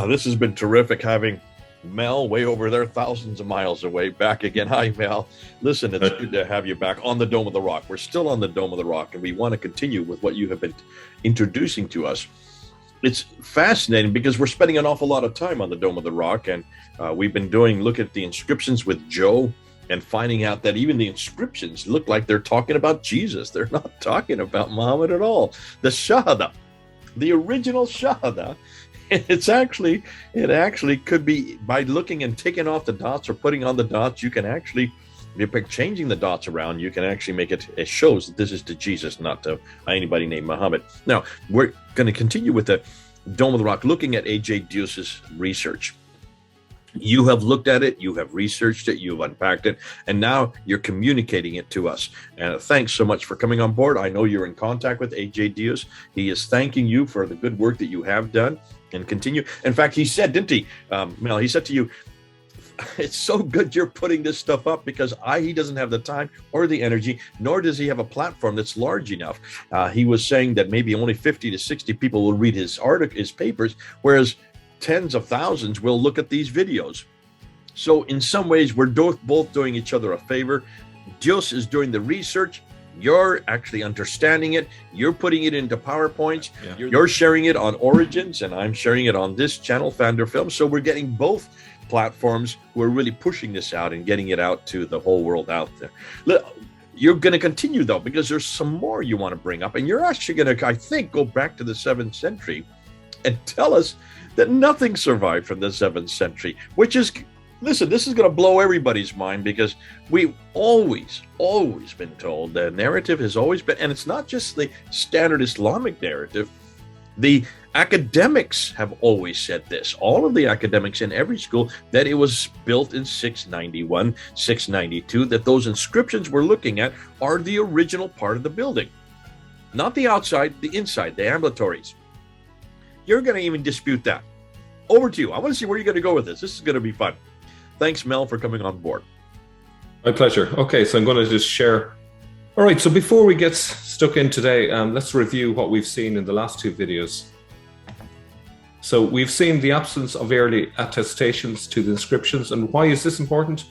This has been terrific having Mel way over there, thousands of miles away, back again. Hi, Mel. Listen, it's good to have you back on the Dome of the Rock. We're still on the Dome of the Rock, and we want to continue with what you have been introducing to us. It's fascinating because we're spending an awful lot of time on the Dome of the Rock, and we've been look at the inscriptions with Joe and finding out that even the inscriptions look like they're talking about Jesus. They're not talking about Muhammad at all. The Shahada, the original Shahada, it actually could be, by looking and taking off the dots or putting on the dots, you can actually, by changing the dots around, you can actually make it shows that this is to Jesus, not to anybody named Muhammad. Now, we're going to continue with the Dome of the Rock, looking at A.J. Deus's research. You have looked at it, you have researched it, you've unpacked it, and now you're communicating it to us. And thanks so much for coming on board. I know you're in contact with A.J. Deus. He is thanking you for the good work that you have done, and continue. In fact, he said, didn't he, Mel, he said to you, it's so good you're putting this stuff up because he doesn't have the time or the energy, nor does he have a platform that's large enough. He was saying that maybe only 50 to 60 people will read his papers, whereas tens of thousands will look at these videos. So in some ways, we're both doing each other a favor. Deus is doing the research. You're actually understanding it. You're putting it into PowerPoints. Yeah. You're sharing it on Origins, and I'm sharing it on this channel, Fander Film. So we're getting both platforms who are really pushing this out and getting it out to the whole world out there. You're going to continue, though, because there's some more you want to bring up. And you're actually going to, I think, go back to the 7th century and tell us that nothing survived from the 7th century, which is, listen, this is going to blow everybody's mind because we've always been told, the narrative has always been, and it's not just the standard Islamic narrative, the academics have always said this, all of the academics in every school, that it was built in 691, 692, that those inscriptions we're looking at are the original part of the building. Not the outside, the inside, the ambulatories. You're going to even dispute that. Over to you. I want to see where you're going to go with this. This is going to be fun. Thanks, Mel, for coming on board. My pleasure. Okay, so I'm going to just share. All right, so before we get stuck in today, let's review what we've seen in the last two videos. So we've seen the absence of early attestations to the inscriptions. And why is this important?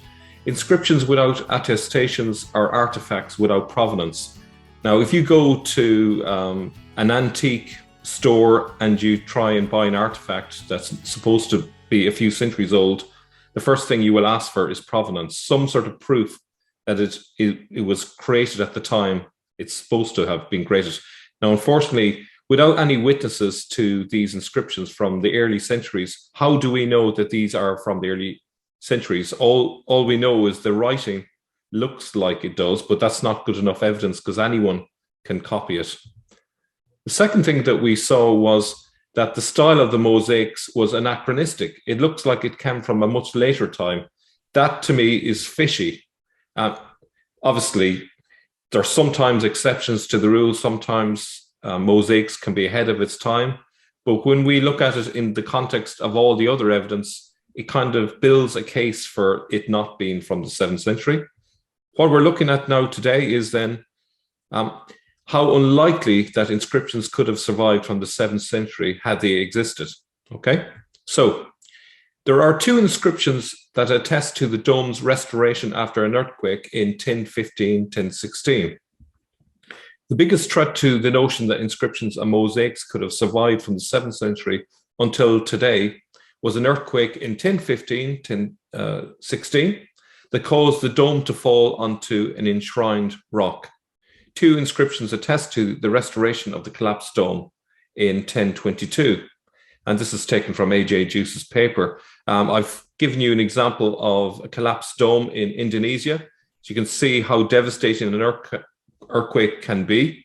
Inscriptions without attestations are artifacts without provenance. Now, if you go to an antique store and you try and buy an artifact that's supposed to be a few centuries old, the first thing you will ask for is provenance, some sort of proof that it was created at the time it's supposed to have been created. Now, unfortunately, without any witnesses to these inscriptions from the early centuries, how do we know that these are from the early centuries? All we know is the writing looks like it does, but that's not good enough evidence because anyone can copy it. The second thing that we saw was that the style of the mosaics was anachronistic. It looks like it came from a much later time. That to me is fishy. Obviously, there are sometimes exceptions to the rule. Sometimes mosaics can be ahead of its time. But when we look at it in the context of all the other evidence, it kind of builds a case for it not being from the 7th century. What we're looking at now today is then how unlikely that inscriptions could have survived from the 7th century had they existed. Okay, so there are two inscriptions that attest to the dome's restoration after an earthquake in 1015, 1016. The biggest threat to the notion that inscriptions and mosaics could have survived from the 7th century until today was an earthquake in 1015, 1016 that caused the dome to fall onto an enshrined rock. Two inscriptions attest to the restoration of the collapsed dome in 1022. And this is taken from A.J. Deus's paper. I've given you an example of a collapsed dome in Indonesia. So you can see how devastating an earthquake can be.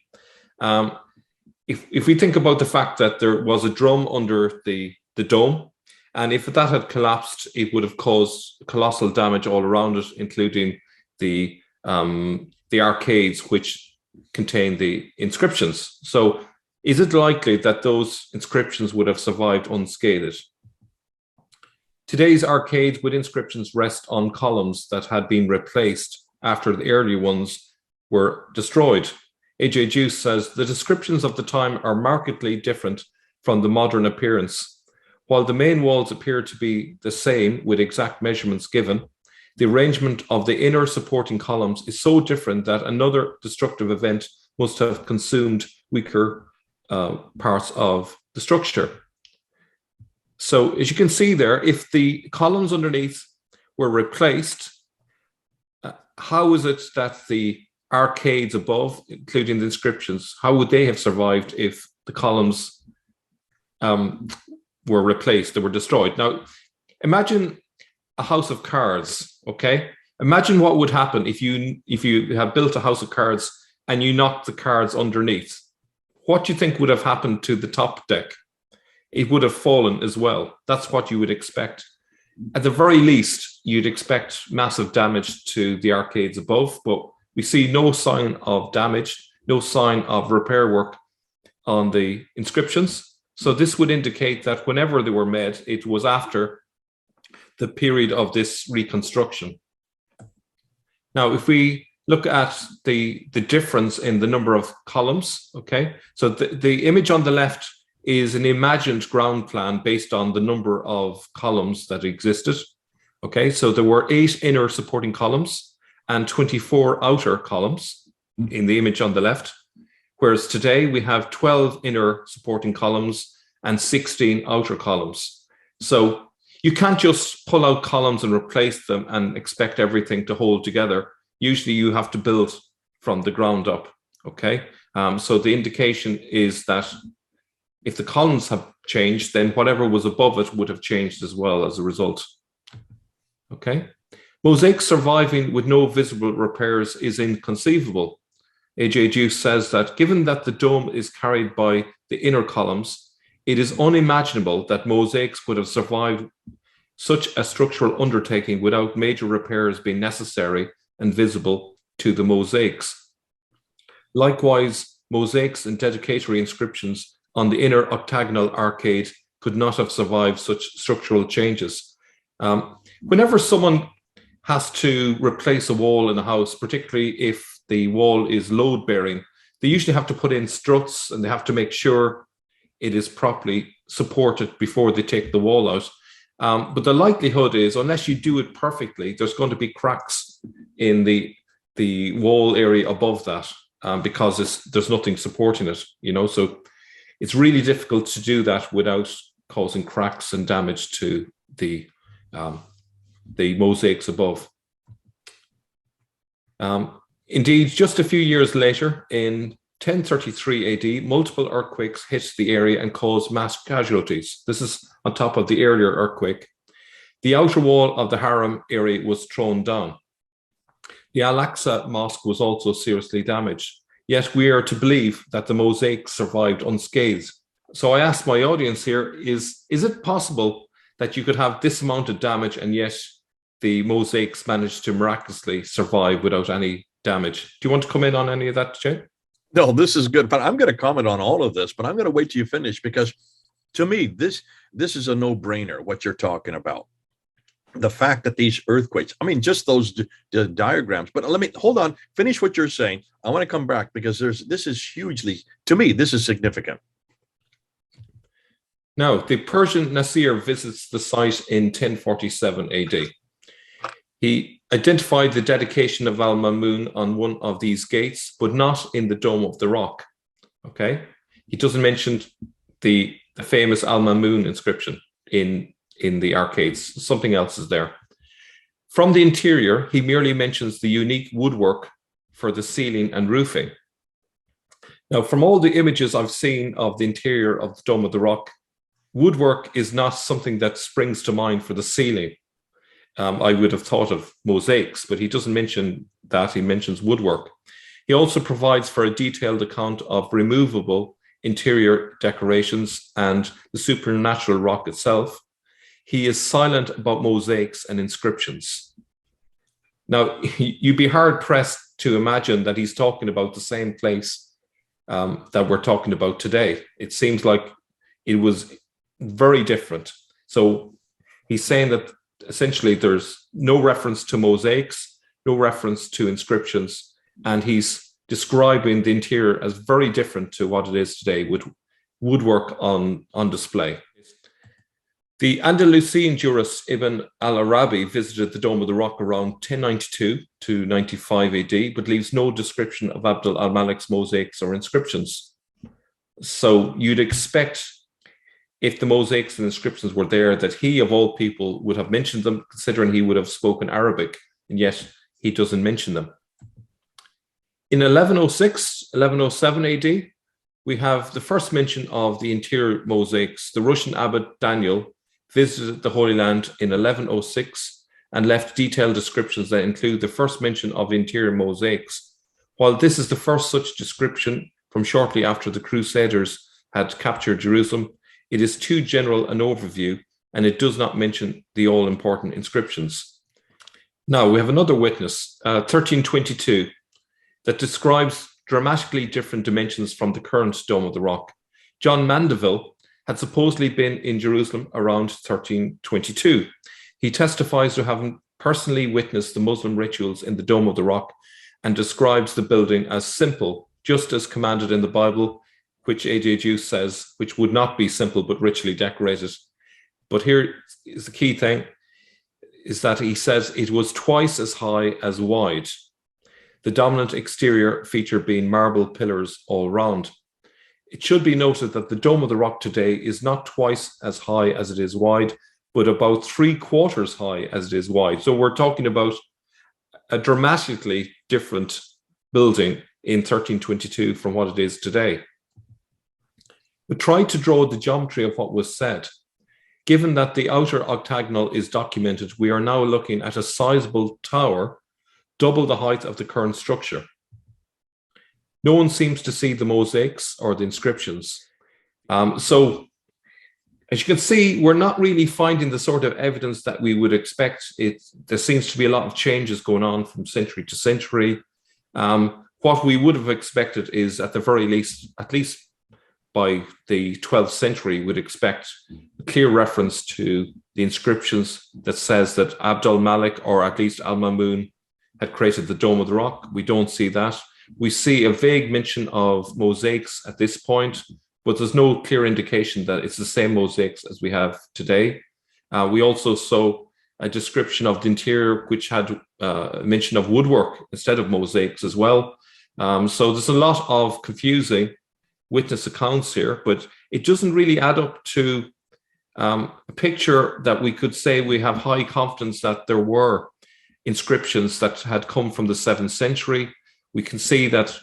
If we think about the fact that there was a drum under the dome, and if that had collapsed, it would have caused colossal damage all around it, including the arcades, which contain the inscriptions. So is it likely that those inscriptions would have survived unscathed? Today's arcades with inscriptions rest on columns that had been replaced after the early ones were destroyed. A.J. Deus says the descriptions of the time are markedly different from the modern appearance. while the main walls appear to be the same with exact measurements given, the arrangement of the inner supporting columns is so different that another destructive event must have consumed weaker parts of the structure. So as you can see there, if the columns underneath were replaced, how is it that the arcades above, including the inscriptions, how would they have survived if the columns were replaced, they were destroyed? Now, imagine a house of cards, okay? Imagine what would happen if you have built a house of cards and you knocked the cards underneath. What do you think would have happened to the top deck? It would have fallen as well. That's what you would expect. At the very least, you'd expect massive damage to the arcades above, but we see no sign of damage, no sign of repair work on the inscriptions. So this would indicate that whenever they were made, it was after the period of this reconstruction. Now, if we look at the difference in the number of columns, okay, so the image on the left is an imagined ground plan based on the number of columns that existed. Okay, so there were 8 inner supporting columns and 24 outer columns in the image on the left, whereas today we have 12 inner supporting columns and 16 outer columns. So you can't just pull out columns and replace them and expect everything to hold together. Usually you have to build from the ground up, okay? So the indication is that if the columns have changed, then whatever was above it would have changed as well as a result. Okay. Mosaics surviving with no visible repairs is inconceivable. A.J. Deus says that given that the dome is carried by the inner columns, it is unimaginable that mosaics would have survived such a structural undertaking without major repairs being necessary and visible to the mosaics. Likewise, mosaics and dedicatory inscriptions on the inner octagonal arcade could not have survived such structural changes. Whenever someone has to replace a wall in a house, particularly if the wall is load-bearing, they usually have to put in struts and they have to make sure it is properly supported before they take the wall out. But the likelihood is, unless you do it perfectly, there's going to be cracks in the wall area above that because there's nothing supporting it, you know, so it's really difficult to do that without causing cracks and damage to the mosaics above. Indeed, just a few years later, in 1033 AD, multiple earthquakes hit the area and caused mass casualties. This is on top of the earlier earthquake. The outer wall of the Haram area was thrown down. The Al-Aqsa Mosque was also seriously damaged. Yet we are to believe that the mosaics survived unscathed. So I asked my audience here, is it possible that you could have this amount of damage and yet the mosaics managed to miraculously survive without any damage? Do you want to come in on any of that, Jay? No, this is good, but I'm going to comment on all of this, but I'm going to wait till you finish because to me, this is a no-brainer, what you're talking about. The fact that these earthquakes, I mean, just those diagrams, but let me, hold on, finish what you're saying. I want to come back because this is hugely, to me, this is significant. Now, the Persian Nasir visits the site in 1047 AD. He identified the dedication of Al-Mamun on one of these gates, but not in the Dome of the Rock. Okay, he doesn't mention the famous Al-Mamun inscription in the arcades. Something else is there. From the interior, he merely mentions the unique woodwork for the ceiling and roofing. Now, from all the images I've seen of the interior of the Dome of the Rock, woodwork is not something that springs to mind for the ceiling. I would have thought of mosaics, but he doesn't mention that. He mentions woodwork. He also provides for a detailed account of removable interior decorations and the supernatural rock itself. He is silent about mosaics and inscriptions. Now, you'd be hard-pressed to imagine that he's talking about the same place that we're talking about today. It seems like it was very different. So he's saying that essentially there's no reference to mosaics, no reference to inscriptions, and he's describing the interior as very different to what it is today with woodwork on display. The Andalusian jurist Ibn al-Arabi visited the Dome of the Rock around 1092 to 95 AD, but leaves no description of Abd al-Malik's mosaics or inscriptions. So you'd expect, if the mosaics and inscriptions were there, that he, of all people, would have mentioned them, considering he would have spoken Arabic, and yet he doesn't mention them. In 1106, 1107 AD, we have the first mention of the interior mosaics. The Russian abbot Daniel visited the Holy Land in 1106 and left detailed descriptions that include the first mention of interior mosaics. While this is the first such description from shortly after the Crusaders had captured Jerusalem, it is too general an overview, and it does not mention the all-important inscriptions. Now, we have another witness, 1322, that describes dramatically different dimensions from the current Dome of the Rock. John Mandeville had supposedly been in Jerusalem around 1322. He testifies to having personally witnessed the Muslim rituals in the Dome of the Rock and describes the building as simple, just as commanded in the Bible, which A.J. Deus says, which would not be simple but richly decorated. But here is the key thing, is that he says it was twice as high as wide, the dominant exterior feature being marble pillars all round. It should be noted that the Dome of the Rock today is not twice as high as it is wide, but about 3/4 high as it is wide. So we're talking about a dramatically different building in 1322 from what it is today. We tried to draw the geometry of what was said. Given that the outer octagonal is documented, we are now looking at a sizable tower, double the height of the current structure. No one seems to see the mosaics or the inscriptions. So, as you can see, we're not really finding the sort of evidence that we would expect. There seems to be a lot of changes going on from century to century. What we would have expected is, at the very least, at least by the 12th century, we'd expect a clear reference to the inscriptions that says that Abd al-Malik, or at least al-Mamun, had created the Dome of the Rock. We don't see that. We see a vague mention of mosaics at this point, but there's no clear indication that it's the same mosaics as we have today. We also saw a description of the interior, which had mention of woodwork instead of mosaics as well. So there's a lot of confusing witness accounts here, but it doesn't really add up to a picture that we could say we have high confidence that there were inscriptions that had come from the 7th century. We can see that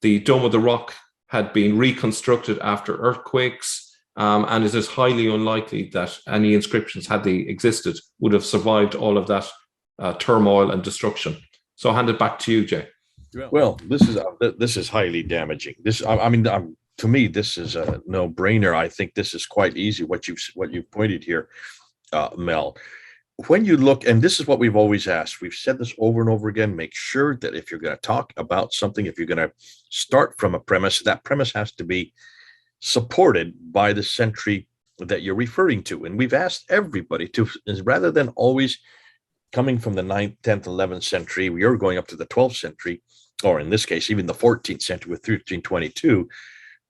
the Dome of the Rock had been reconstructed after earthquakes, and it is highly unlikely that any inscriptions, had they existed, would have survived all of that turmoil and destruction. So I'll hand it back to you, Jay. Well, this is highly damaging. To me, this is a no-brainer. I think this is quite easy. What you've pointed here, Mel. When you look, and this is what we've always asked, we've said this over and over again, make sure that if you're going to talk about something, if you're going to start from a premise, that premise has to be supported by the century that you're referring to. And we've asked everybody to, rather than always coming from the 9th, 10th, 11th century, we are going up to the 12th century, or in this case, even the 14th century with 1322,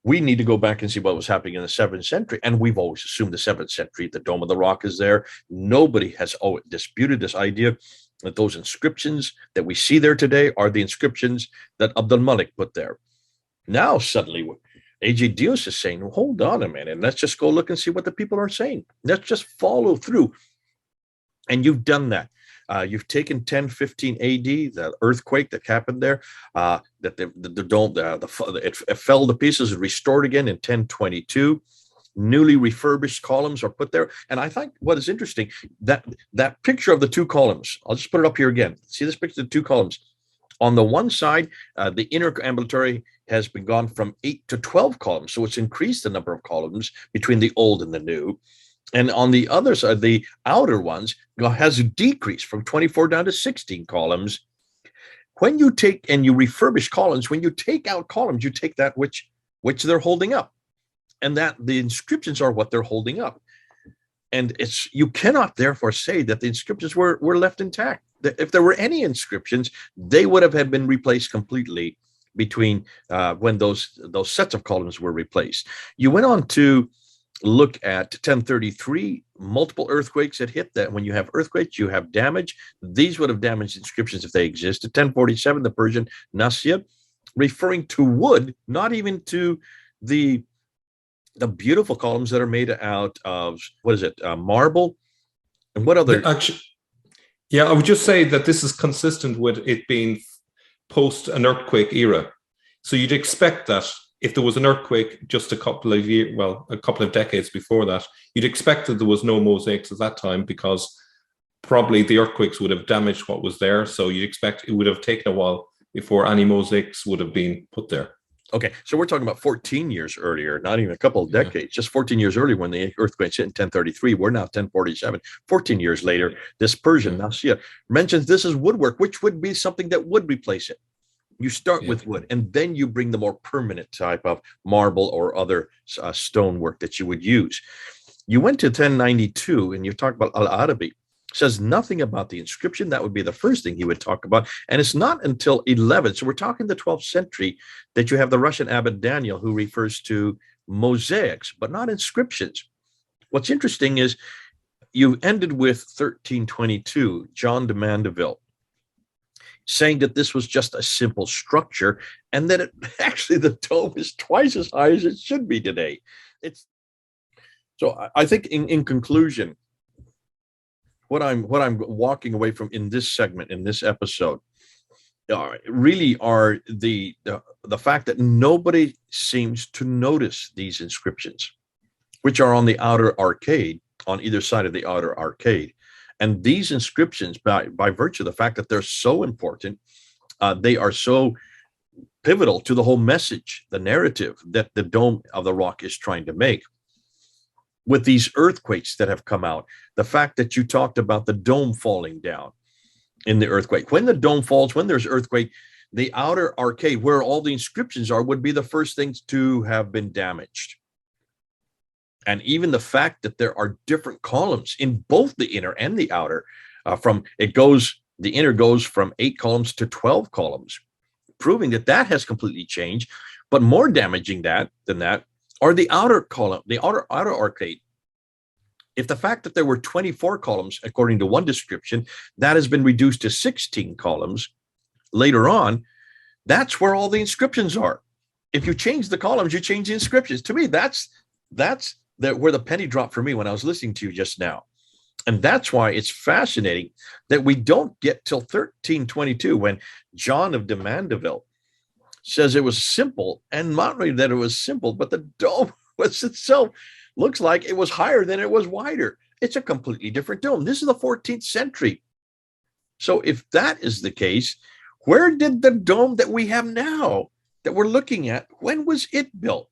we need to go back and see what was happening in the 7th century. And we've always assumed the 7th century, the Dome of the Rock is there. Nobody has disputed this idea that those inscriptions that we see there today are the inscriptions that Abd al-Malik put there. Now, suddenly, A.J. Deus is saying, hold on a minute, let's just go look and see what the people are saying. Let's just follow through. And you've done that. You've taken 1015 AD, the earthquake that happened there, that the dome, it fell to pieces and restored again in 1022. Newly refurbished columns are put there. And I think what is interesting, that picture of the two columns, I'll just put it up here again. See this picture of the two columns. On the one side, the inner ambulatory has been gone from 8 to 12 columns. So it's increased the number of columns between the old and the new. And on the other side, the outer ones has decreased from 24 down to 16 columns. When you take and you refurbish columns, when you take out columns, you take that which they're holding up, and that the inscriptions are what they're holding up. And you cannot therefore say that the inscriptions were left intact. If there were any inscriptions, they would have been replaced completely between when those sets of columns were replaced. You went on to look at 1033, multiple earthquakes that hit. That when you have earthquakes, you have damage. These would have damaged inscriptions if they existed. 1047, the Persian Nasya, referring to wood, not even to the beautiful columns that are made out of, marble, and what other? Actually, yeah, I would just say that this is consistent with it being post an earthquake era. So you'd expect that if there was an earthquake just a couple of decades before that, you'd expect that there was no mosaics at that time, because probably the earthquakes would have damaged what was there. So you'd expect it would have taken a while before any mosaics would have been put there. Okay, so we're talking about 14 years earlier, not even a couple of decades, just 14 years earlier when the earthquake hit in 1033. We're now 1047. 14 years later, this Persian Nasya mentions this is woodwork, which would be something that would replace it. You start with wood, and then you bring the more permanent type of marble or other stonework that you would use. You went to 1092, and you talk about Al-Arabi. Says nothing about the inscription. That would be the first thing he would talk about. And it's not until 11, so we're talking the 12th century, that you have the Russian abbot Daniel, who refers to mosaics, but not inscriptions. What's interesting is you ended with 1322, John de Mandeville, saying that this was just a simple structure, and that actually the dome is twice as high as it should be today. So I think in conclusion, what I'm walking away from in this segment, in this episode, really are the fact that nobody seems to notice these inscriptions, which are on the outer arcade, on either side of the outer arcade. And these inscriptions, by virtue of the fact that they're so important, they are so pivotal to the whole message, the narrative that the Dome of the Rock is trying to make. With these earthquakes that have come out, the fact that you talked about the dome falling down in the earthquake. When the dome falls, when there's earthquake, the outer arcade where all the inscriptions are would be the first things to have been damaged. And even the fact that there are different columns in both the inner and the outer, the inner goes from 8 columns to 12 columns, proving that has completely changed. But more damaging than that are the outer column, the outer arcade. If the fact that there were 24 columns, according to one description, that has been reduced to 16 columns later on, that's where all the inscriptions are. If you change the columns, you change the inscriptions. To me, that's where the penny dropped for me when I was listening to you just now. And that's why it's fascinating that we don't get till 1322 when John of de Mandeville says it was simple, and not only that it was simple, but the dome was itself looks like it was higher than it was wider. It's a completely different dome. This is the 14th century. So if that is the case, where did the dome that we have now that we're looking at, when was it built?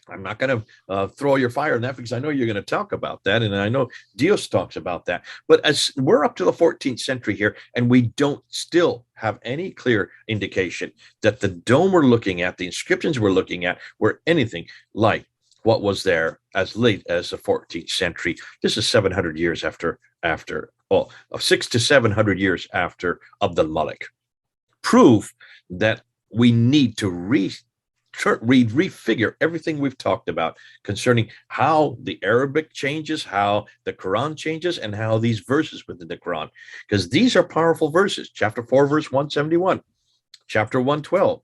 I'm not going to throw your fire on that, because I know you're going to talk about that, and I know Deus talks about that. But as we're up to the 14th century here, and we don't still have any clear indication that the dome we're looking at, the inscriptions we're looking at, were anything like what was there as late as the 14th century. This is 700 years after 600 to 700 years after Abdul Malik. Proof that we need to refigure everything we've talked about concerning how the Arabic changes, how the Quran changes, and how these verses within the Quran, because these are powerful verses. Chapter 4, verse 171, chapter 112.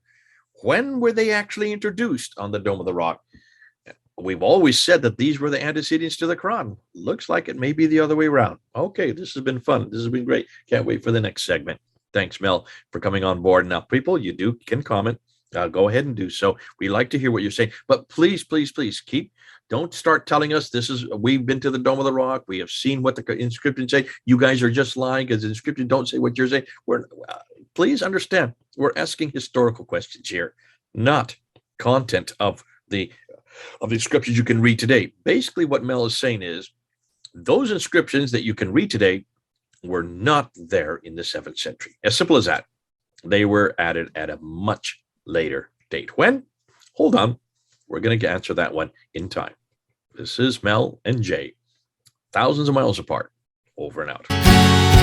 When were they actually introduced on the Dome of the Rock? We've always said that these were the antecedents to the Quran. Looks like it may be the other way around. Okay, this has been fun. This has been great. Can't wait for the next segment. Thanks, Mel, for coming on board. Now, people, you can comment. Go ahead and do so. We like to hear what you're saying, but please, don't start telling us we've been to the Dome of the Rock. We have seen what the inscriptions say. You guys are just lying because the inscriptions don't say what you're saying. Please understand, we're asking historical questions here, not content of the inscriptions you can read today. Basically, what Mel is saying is those inscriptions that you can read today were not there in the 7th century. As simple as that. They were added at a much later date. When? Hold on. We're going to answer that one in time. This is Mel and Jay, thousands of miles apart. Over and out.